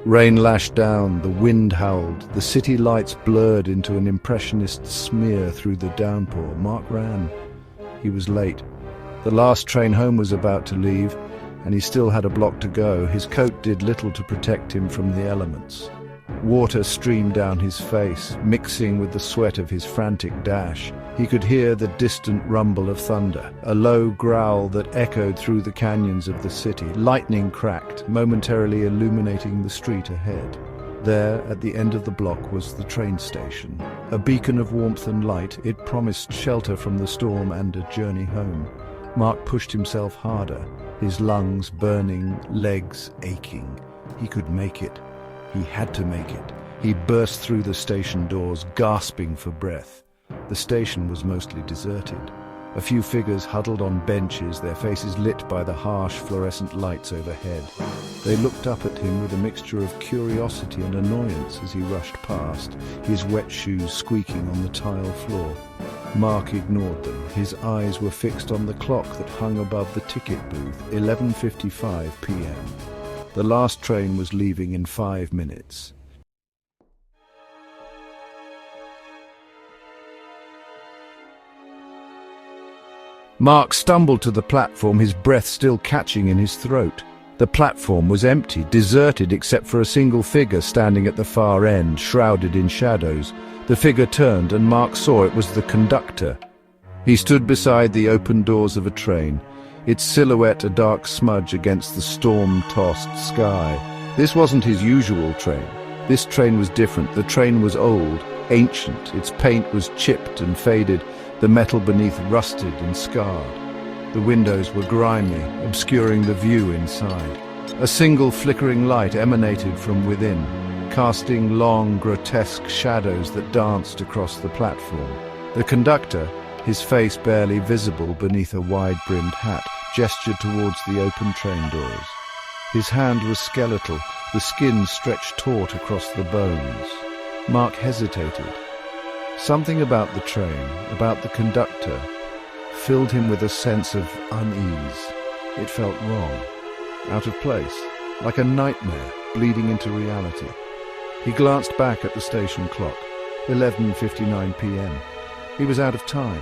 Rain lashed down, the wind howled, the city lights blurred into an impressionist smear through the downpour. Mark ran. He was late. The last train home was about to leave, and he still had a block to go. His coat did little to protect him from the elements. Water streamed down his face, mixing with the sweat of his frantic dash. He could hear the distant rumble of thunder, a low growl that echoed through the canyons of the city. Lightning cracked, momentarily illuminating the street ahead. There, at the end of the block, was the train station. A beacon of warmth and light, it promised shelter from the storm and a journey home. Mark pushed himself harder, his lungs burning, legs aching. He could make it. He had to make it. He burst through the station doors, gasping for breath. The station was mostly deserted. A few figures huddled on benches, their faces lit by the harsh fluorescent lights overhead. They looked up at him with a mixture of curiosity and annoyance as he rushed past, his wet shoes squeaking on the tile floor. Mark ignored them. His eyes were fixed on the clock that hung above the ticket booth, 11:55 p.m. The last train was leaving in 5 minutes. Mark stumbled to the platform, his breath still catching in his throat. The platform was empty, deserted except for a single figure standing at the far end, shrouded in shadows. The figure turned, and Mark saw it was the conductor. He stood beside the open doors of a train, its silhouette a dark smudge against the storm-tossed sky. This wasn't his usual train. This train was different. The train was old, ancient. Its paint was chipped and faded, the metal beneath rusted and scarred. The windows were grimy, obscuring the view inside. A single flickering light emanated from within, casting long, grotesque shadows that danced across the platform. The conductor, his face barely visible beneath a wide-brimmed hat, gestured towards the open train doors. His hand was skeletal, the skin stretched taut across the bones. Mark hesitated. Something about the train, about the conductor, filled him with a sense of unease. It felt wrong, out of place, like a nightmare bleeding into reality. He glanced back at the station clock, 11:59 p.m. He was out of time.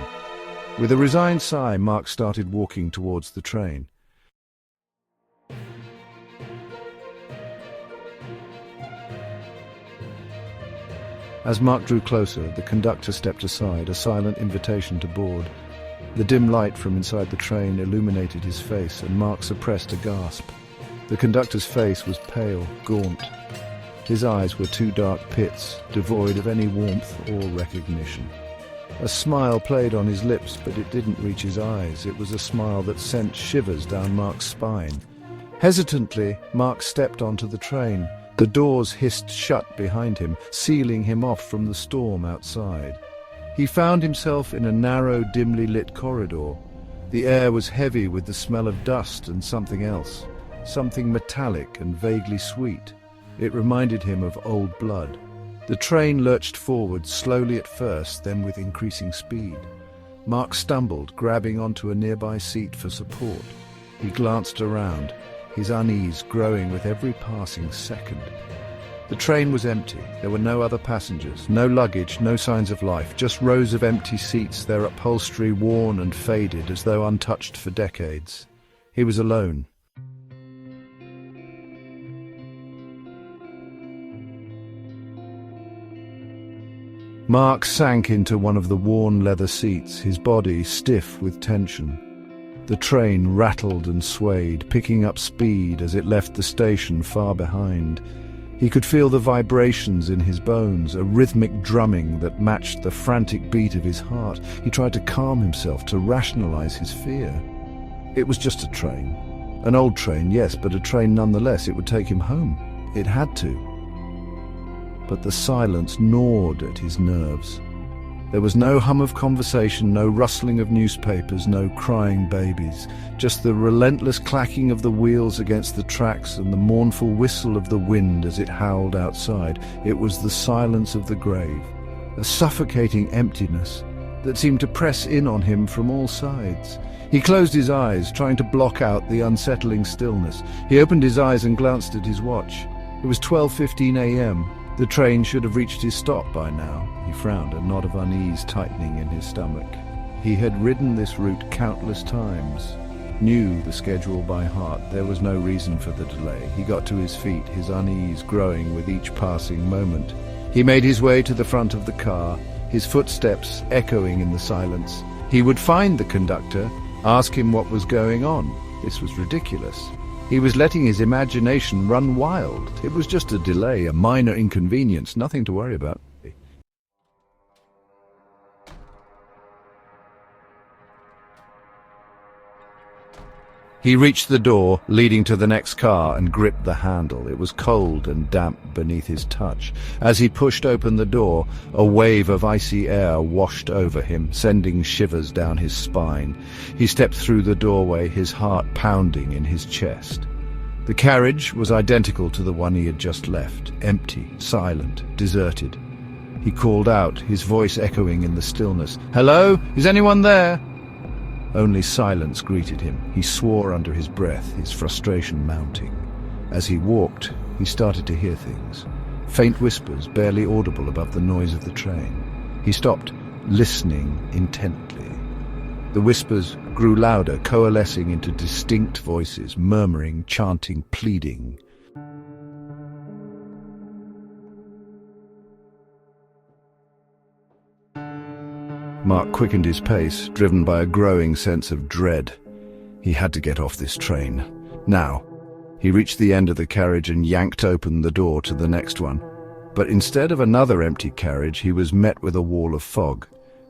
With a resigned sigh, Mark started walking towards the train. As Mark drew closer, the conductor stepped aside, a silent invitation to board. The dim light from inside the train illuminated his face, and Mark suppressed a gasp. The conductor's face was pale, gaunt. His eyes were two dark pits, devoid of any warmth or recognition. A smile played on his lips, but it didn't reach his eyes. It was a smile that sent shivers down Mark's spine. Hesitantly, Mark stepped onto the train. The doors hissed shut behind him, sealing him off from the storm outside. He found himself in a narrow, dimly lit corridor. The air was heavy with the smell of dust and something else, something metallic and vaguely sweet. It reminded him of old blood. The train lurched forward, slowly at first, then with increasing speed. Mark stumbled, grabbing onto a nearby seat for support. He glanced around, his unease growing with every passing second. The train was empty. There were no other passengers, no luggage, no signs of life, just rows of empty seats, their upholstery worn and faded as though untouched for decades. He was alone. Mark sank into one of the worn leather seats, his body stiff with tension. The train rattled and swayed, picking up speed as it left the station far behind. He could feel the vibrations in his bones, a rhythmic drumming that matched the frantic beat of his heart. He tried to calm himself, to rationalize his fear. It was just a train. An old train, yes, but a train nonetheless. It would take him home. It had to. But the silence gnawed at his nerves. There was no hum of conversation, no rustling of newspapers, no crying babies. Just the relentless clacking of the wheels against the tracks and the mournful whistle of the wind as it howled outside. It was the silence of the grave, a suffocating emptiness that seemed to press in on him from all sides. He closed his eyes, trying to block out the unsettling stillness. He opened his eyes and glanced at his watch. It was 12:15 a.m. The train should have reached his stop by now. He frowned, a knot of unease tightening in his stomach. He had ridden this route countless times, knew the schedule by heart. There was no reason for the delay. He got to his feet, his unease growing with each passing moment. He made his way to the front of the car, his footsteps echoing in the silence. He would find the conductor, ask him what was going on. This was ridiculous. He was letting his imagination run wild. It was just a delay, a minor inconvenience, nothing to worry about. He reached the door leading to the next car and gripped the handle. It was cold and damp beneath his touch. As he pushed open the door, a wave of icy air washed over him, sending shivers down his spine. He stepped through the doorway, his heart pounding in his chest. The carriage was identical to the one he had just left, empty, silent, deserted. He called out, his voice echoing in the stillness. "Hello? Is anyone there?" Only silence greeted him. He swore under his breath, his frustration mounting. As he walked, he started to hear things. Faint whispers, barely audible above the noise of the train. He stopped, listening intently. The whispers grew louder, coalescing into distinct voices, murmuring, chanting, pleading. Mark quickened his pace, driven by a growing sense of dread. He had to get off this train. Now. He reached the end of the carriage and yanked open the door to the next one. But instead of another empty carriage, he was met with a wall of fog.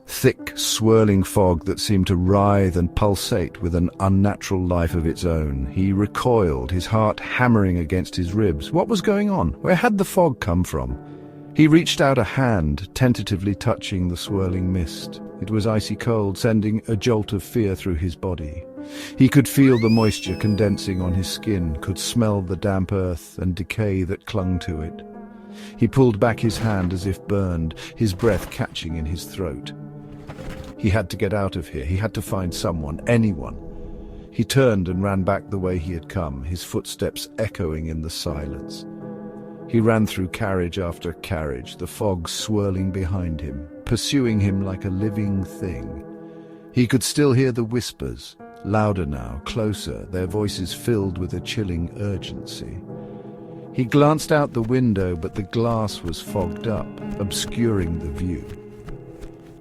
Thick, swirling fog that seemed to writhe and pulsate with an unnatural life of its own. He recoiled, his heart hammering against his ribs. What was going on? Where had the fog come from? He reached out a hand, tentatively touching the swirling mist. It was icy cold, sending a jolt of fear through his body. He could feel the moisture condensing on his skin, could smell the damp earth and decay that clung to it. He pulled back his hand as if burned, his breath catching in his throat. He had to get out of here. He had to find someone, anyone. He turned and ran back the way he had come, his footsteps echoing in the silence. He ran through carriage after carriage, the fog swirling behind him, pursuing him like a living thing. He could still hear the whispers, louder now, closer, their voices filled with a chilling urgency. He glanced out the window, but the glass was fogged up, obscuring the view.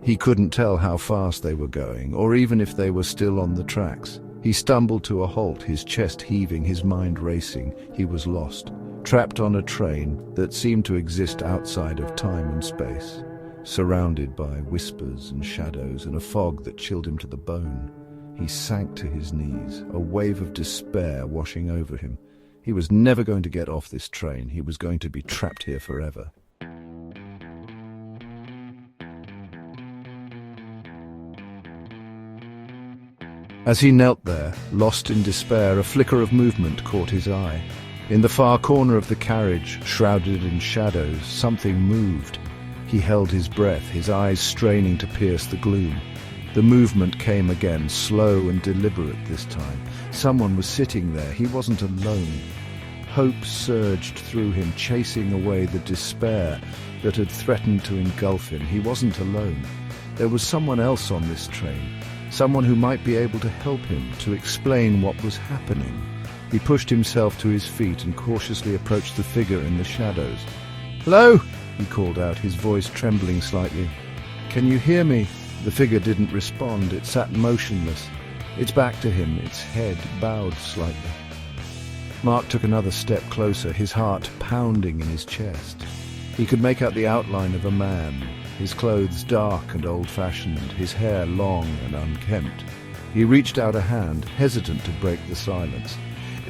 He couldn't tell how fast they were going, or even if they were still on the tracks. He stumbled to a halt, his chest heaving, his mind racing. He was lost, trapped on a train that seemed to exist outside of time and space, surrounded by whispers and shadows and a fog that chilled him to the bone. He sank to his knees, a wave of despair washing over him. He was never going to get off this train. He was going to be trapped here forever. As he knelt there, lost in despair, a flicker of movement caught his eye. In the far corner of the carriage, shrouded in shadows, something moved. He held his breath, his eyes straining to pierce the gloom. The movement came again, slow and deliberate this time. Someone was sitting there. He wasn't alone. Hope surged through him, chasing away the despair that had threatened to engulf him. He wasn't alone. There was someone else on this train, someone who might be able to help him, to explain what was happening. He pushed himself to his feet and cautiously approached the figure in the shadows. "Hello?" he called out, his voice trembling slightly. "Can you hear me?" The figure didn't respond. It sat motionless, its back to him, its head bowed slightly. Mark took another step closer, his heart pounding in his chest. He could make out the outline of a man, his clothes dark and old-fashioned, his hair long and unkempt. He reached out a hand, hesitant to break the silence.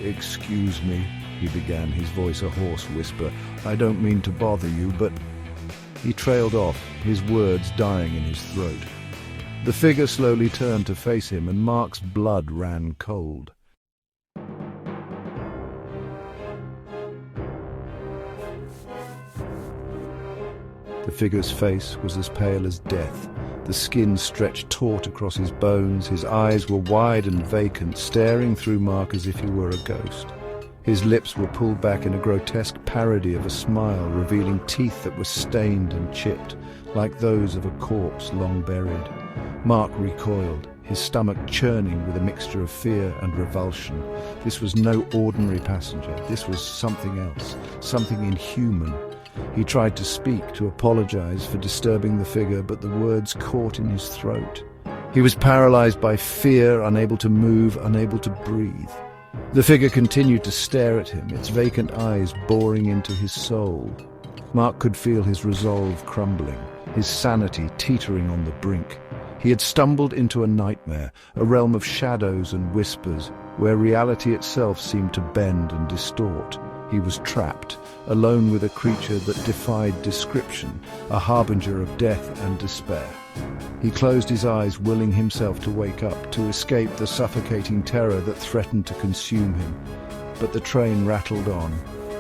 "Excuse me," he began, his voice a hoarse whisper. "I don't mean to bother you, but—" He trailed off, his words dying in his throat. The figure slowly turned to face him, and Mark's blood ran cold. The figure's face was as pale as death. The skin stretched taut across his bones. His eyes were wide and vacant, staring through Mark as if he were a ghost. His lips were pulled back in a grotesque parody of a smile, revealing teeth that were stained and chipped, like those of a corpse long buried. Mark recoiled, his stomach churning with a mixture of fear and revulsion. This was no ordinary passenger. This was something else, something inhuman. He tried to speak, to apologize for disturbing the figure, but the words caught in his throat. He was paralyzed by fear, unable to move, unable to breathe. The figure continued to stare at him, its vacant eyes boring into his soul. Mark could feel his resolve crumbling, his sanity teetering on the brink. He had stumbled into a nightmare, a realm of shadows and whispers, where reality itself seemed to bend and distort. He was trapped, alone with a creature that defied description, a harbinger of death and despair. He closed his eyes, willing himself to wake up, to escape the suffocating terror that threatened to consume him. But the train rattled on,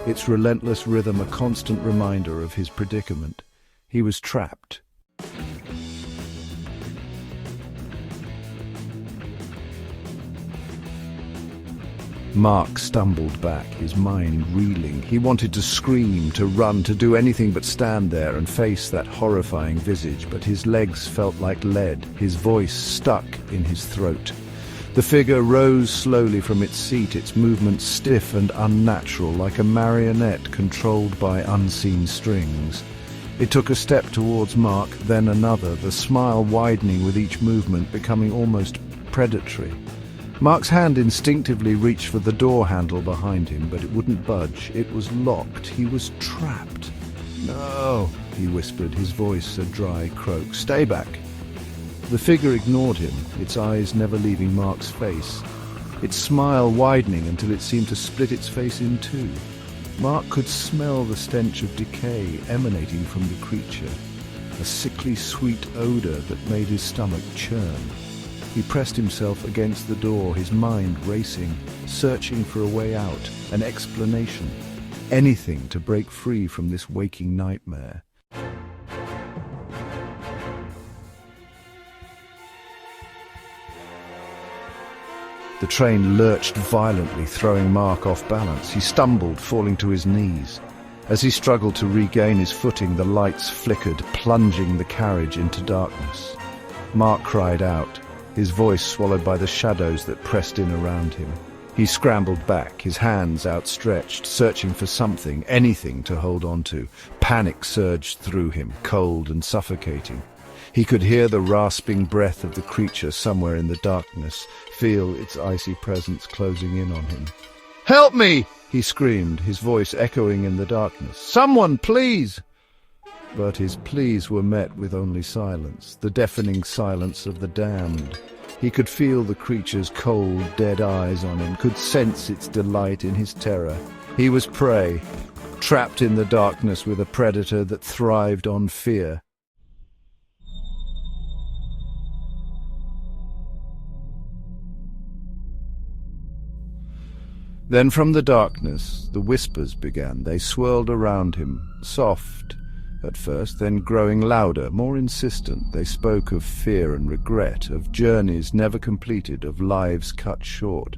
its relentless rhythm a constant reminder of his predicament. He was trapped. Mark stumbled back, his mind reeling. He wanted to scream, to run, to do anything but stand there and face that horrifying visage, but his legs felt like lead, his voice stuck in his throat. The figure rose slowly from its seat, its movements stiff and unnatural, like a marionette controlled by unseen strings. It took a step towards Mark, then another, the smile widening with each movement, becoming almost predatory. Mark's hand instinctively reached for the door handle behind him, but it wouldn't budge. It was locked. He was trapped. "No," he whispered, his voice a dry croak. "Stay back." The figure ignored him, its eyes never leaving Mark's face, its smile widening until it seemed to split its face in two. Mark could smell the stench of decay emanating from the creature, a sickly sweet odor that made his stomach churn. He pressed himself against the door, his mind racing, searching for a way out, an explanation, anything to break free from this waking nightmare. The train lurched violently, throwing Mark off balance. He stumbled, falling to his knees. As he struggled to regain his footing, the lights flickered, plunging the carriage into darkness. Mark cried out, his voice swallowed by the shadows that pressed in around him. He scrambled back, his hands outstretched, searching for something, anything to hold on to. Panic surged through him, cold and suffocating. He could hear the rasping breath of the creature somewhere in the darkness, feel its icy presence closing in on him. "Help me!" he screamed, his voice echoing in the darkness. "Someone, please!" But his pleas were met with only silence, the deafening silence of the damned. He could feel the creature's cold, dead eyes on him, could sense its delight in his terror. He was prey, trapped in the darkness with a predator that thrived on fear. Then from the darkness, the whispers began. They swirled around him, soft at first, then growing louder, more insistent. They spoke of fear and regret, of journeys never completed, of lives cut short.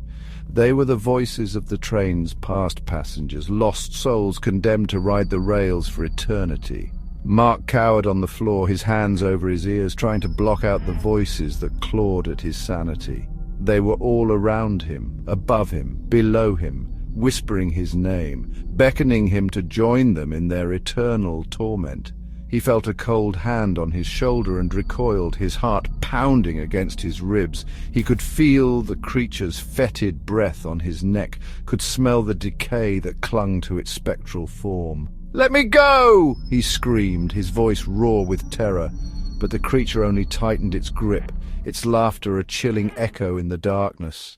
They were the voices of the train's past passengers, lost souls condemned to ride the rails for eternity. Mark cowered on the floor, his hands over his ears, trying to block out the voices that clawed at his sanity. They were all around him, above him, below him, whispering his name, beckoning him to join them in their eternal torment. He felt a cold hand on his shoulder and recoiled, his heart pounding against his ribs. He could feel the creature's fetid breath on his neck, could smell the decay that clung to its spectral form. "Let me go!" he screamed, his voice raw with terror. But the creature only tightened its grip, its laughter a chilling echo in the darkness.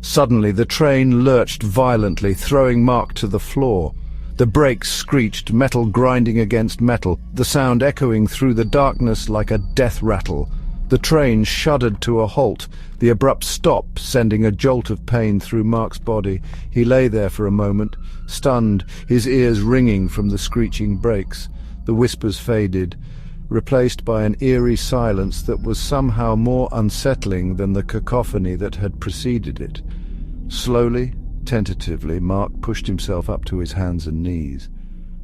Suddenly the train lurched violently, throwing Mark to the floor. The brakes screeched, metal grinding against metal, the sound echoing through the darkness like a death rattle. The train shuddered to a halt, the abrupt stop sending a jolt of pain through Mark's body. He lay there for a moment, stunned, his ears ringing from the screeching brakes. The whispers faded, replaced by an eerie silence that was somehow more unsettling than the cacophony that had preceded it. Slowly, tentatively, Mark pushed himself up to his hands and knees.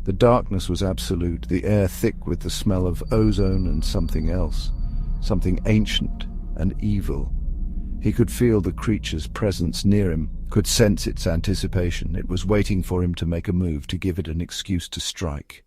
The darkness was absolute, the air thick with the smell of ozone and something else, something ancient and evil. He could feel the creature's presence near him, could sense its anticipation. It was waiting for him to make a move, to give it an excuse to strike.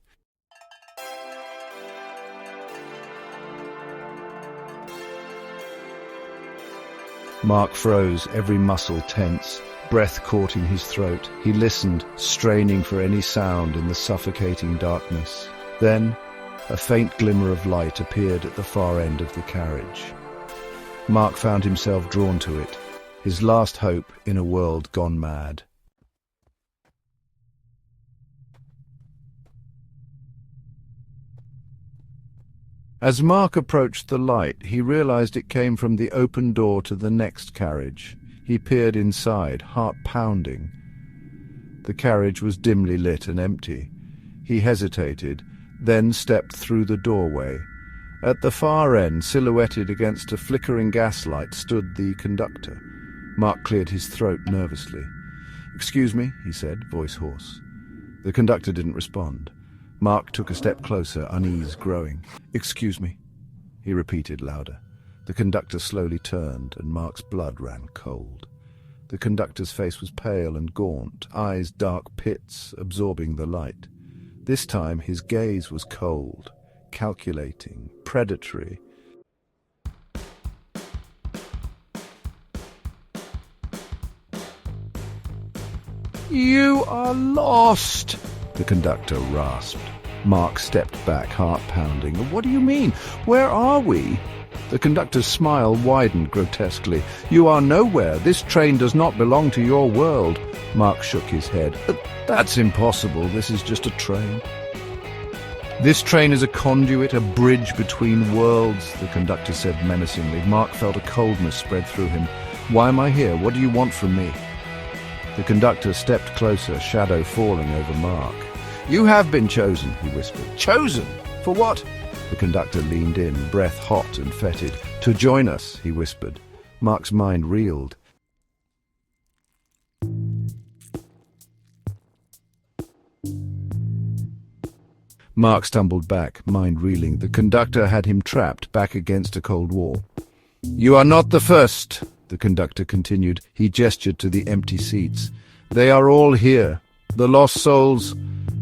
Mark froze, every muscle tense, breath caught in his throat. He listened, straining for any sound in the suffocating darkness. Then, a faint glimmer of light appeared at the far end of the carriage. Mark found himself drawn to it, his last hope in a world gone mad. As Mark approached the light, he realized it came from the open door to the next carriage. He peered inside, heart pounding. The carriage was dimly lit and empty. He hesitated, then stepped through the doorway. At the far end, silhouetted against a flickering gaslight, stood the conductor. Mark cleared his throat nervously. "Excuse me," he said, voice hoarse. The conductor didn't respond. Mark took a step closer, unease growing. "Excuse me," he repeated louder. The conductor slowly turned, and Mark's blood ran cold. The conductor's face was pale and gaunt, eyes dark pits absorbing the light. This time his gaze was cold, calculating, predatory. "You are lost," the conductor rasped. Mark stepped back, heart pounding. "What do you mean? Where are we?" The conductor's smile widened grotesquely. "You are nowhere. This train does not belong to your world." Mark shook his head. "That's impossible. This is just a train." "This train is a conduit, a bridge between worlds," the conductor said menacingly. Mark felt a coldness spread through him. "Why am I here? What do you want from me?" The conductor stepped closer, shadow falling over Mark. "You have been chosen," he whispered. "Chosen? For what?" The conductor leaned in, breath hot and fetid. "To join us," he whispered. Mark's mind reeled. Mark stumbled back, mind reeling. The conductor had him trapped, back against a cold wall. "You are not the first," the conductor continued. He gestured to the empty seats. "They are all here. The lost souls,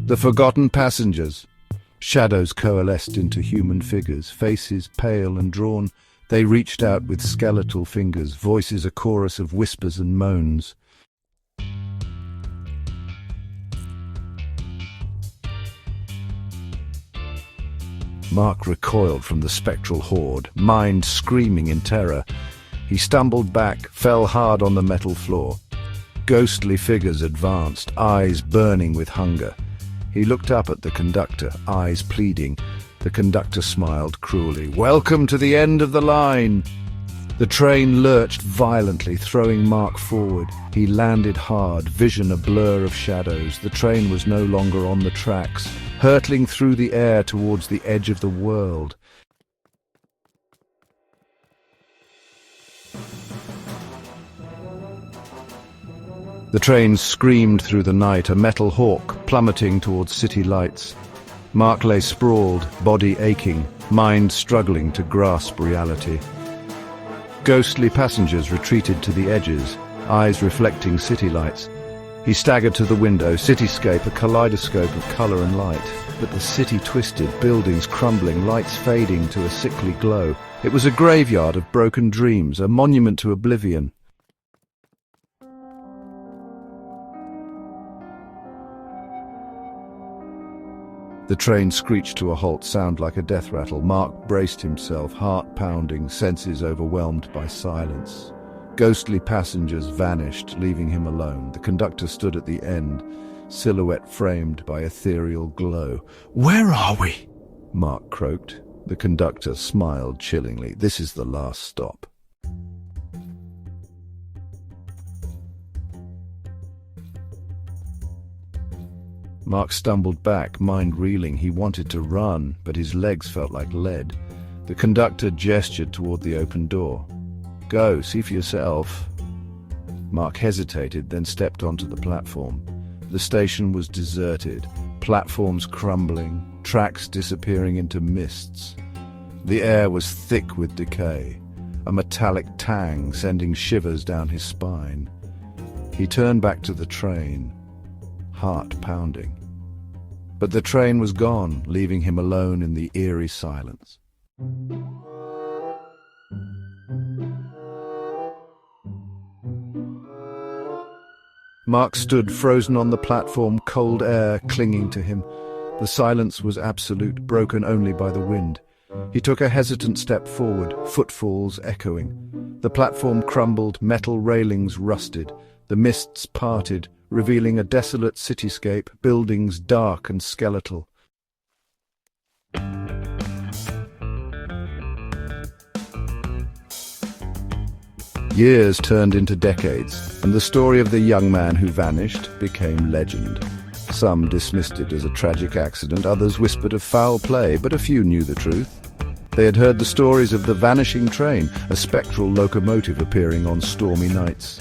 the forgotten passengers." Shadows coalesced into human figures, faces pale and drawn. They reached out with skeletal fingers, voices a chorus of whispers and moans. Mark recoiled from the spectral horde, mind screaming in terror. He stumbled back, fell hard on the metal floor. Ghostly figures advanced, eyes burning with hunger. He looked up at the conductor, eyes pleading. The conductor smiled cruelly. "Welcome to the end of the line." The train lurched violently, throwing Mark forward. He landed hard, vision a blur of shadows. The train was no longer on the tracks, hurtling through the air towards the edge of the world. The train screamed through the night, a metal hawk plummeting towards city lights. Mark lay sprawled, body aching, mind struggling to grasp reality. Ghostly passengers retreated to the edges, eyes reflecting city lights. He staggered to the window, cityscape, a kaleidoscope of color and light. But the city twisted, buildings crumbling, lights fading to a sickly glow. It was a graveyard of broken dreams, a monument to oblivion. The train screeched to a halt, sound like a death rattle. Mark braced himself, heart pounding, senses overwhelmed by silence. Ghostly passengers vanished, leaving him alone. The conductor stood at the end, silhouette framed by ethereal glow. "Where are we?" Mark croaked. The conductor smiled chillingly. "This is the last stop." Mark stumbled back, mind reeling. He wanted to run, but his legs felt like lead. The conductor gestured toward the open door. "Go, see for yourself." Mark hesitated, then stepped onto the platform. The station was deserted, platforms crumbling, tracks disappearing into mists. The air was thick with decay, a metallic tang sending shivers down his spine. He turned back to the train, heart pounding. But the train was gone, leaving him alone in the eerie silence. Mark stood frozen on the platform, cold air clinging to him. The silence was absolute, broken only by the wind. He took a hesitant step forward, footfalls echoing. The platform crumbled, metal railings rusted. The mists parted, revealing a desolate cityscape, buildings dark and skeletal. Years turned into decades, and the story of the young man who vanished became legend. Some dismissed it as a tragic accident, others whispered of foul play, but a few knew the truth. They had heard the stories of the Vanishing Train, a spectral locomotive appearing on stormy nights.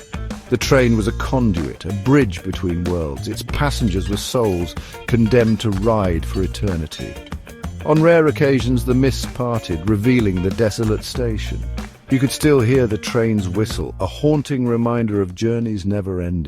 The train was a conduit, a bridge between worlds. Its passengers were souls condemned to ride for eternity. On rare occasions the mists parted, revealing the desolate station. You could still hear the train's whistle, a haunting reminder of journeys never ending.